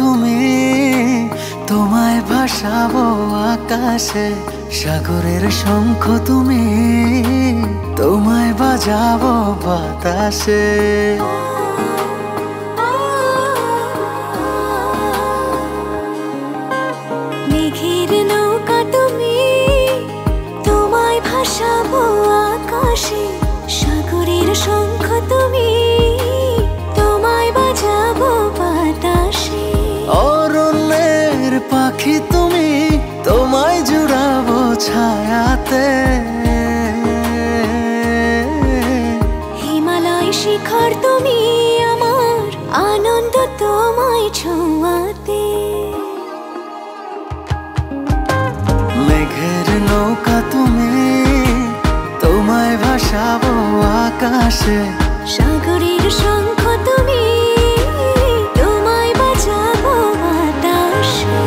তুমি, তোমায় ভাসাবো আকাশে। সাগরের শঙ্খ তুমি, তোমায় বাজাবো বাতাসে। মেঘের নৌকা তুমি, তোমায় ভাসাবো আকাশে। সাগরের শঙ্খ তুমি, তোমায় বাজাবো বাতাসে। অরণ্যের পাখি তুমি, তোমায় জুড়াবো ছায়াতে। হিমালয় শিখর তুমি, আমার আনন্দ তোমায় ছোঁয়াতে। মেঘের নৌকা তুমি, তোমায় ভাসাবো আকাশে। সাগরের শঙ্খ তুমি, তোমায় বাজাবো বাতাসে।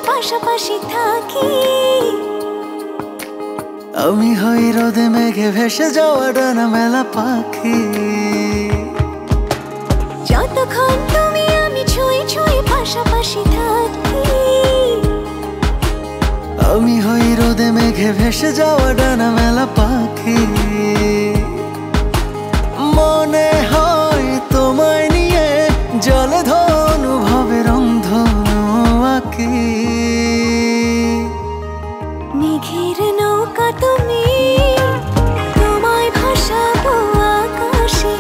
পাশাপাশি থাকি, আমি হই রোদে মেঘে ভেসে যাওয়া ডানা মেলা পাখি। যতক্ষণ তুমি আমি ছুঁয়ে ছুঁয়ে পাশাপাশি থাকি। আমি হই রোদে মেঘে ভেসে যাওয়া ডানা মেলা পাখি। মনে হয় তোমায় নিয়ে জলে ধনুভাবে রংধনু আঁকি। মেঘের নৌকা তুমি, তোমায় ভাসাবো আকাশে।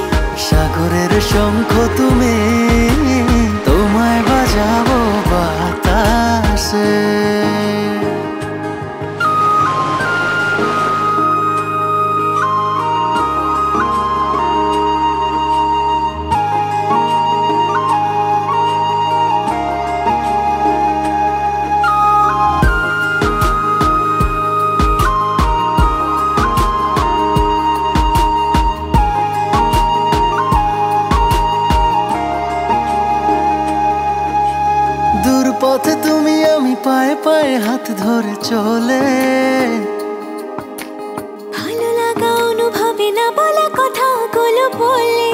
সাগরের শঙ্খ তুমি, তোমায় বাজাবো বাতাসে। দূর পথে তুমি আমি পায়ে পায়ে হাত ধরে চলে। ভালো লাগা অনুভবে না বলা কথাগুলো বলে।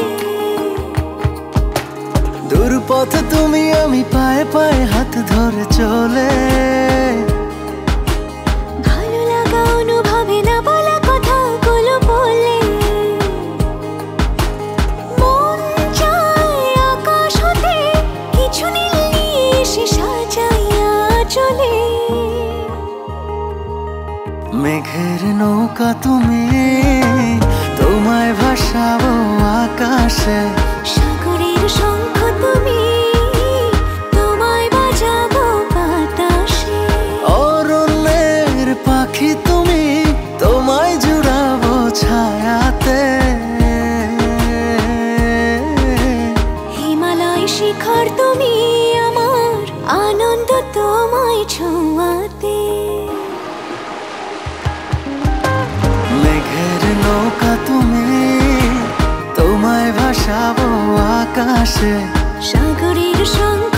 দূর পথে তুমি আমি পায়ে পায়ে হাত ধরে চলে। ভালো লাগা অনুভবে না বলা কথাগুলো বলে। মন চায় আকাশ হতে কিছু নীল নিয়ে এসে সাজাইয়া চলে। মেঘের নৌকা তুমি, তোমায় ভাসাবো আকাশে। সাগরের শঙ্খ তুমি, তোমায় বাজাবো বাতাসে। অরণ্যের পাখি তুমি, তোমায় জুড়াবো ছায়াতে। হিমালয় শিখর তুমি, আমার আনন্দ তোমায় ছোঁয়াতে। মেঘের নৌকা তুমি, তোমায় ভাসাবো আকাশে। সাগরের শঙ্খ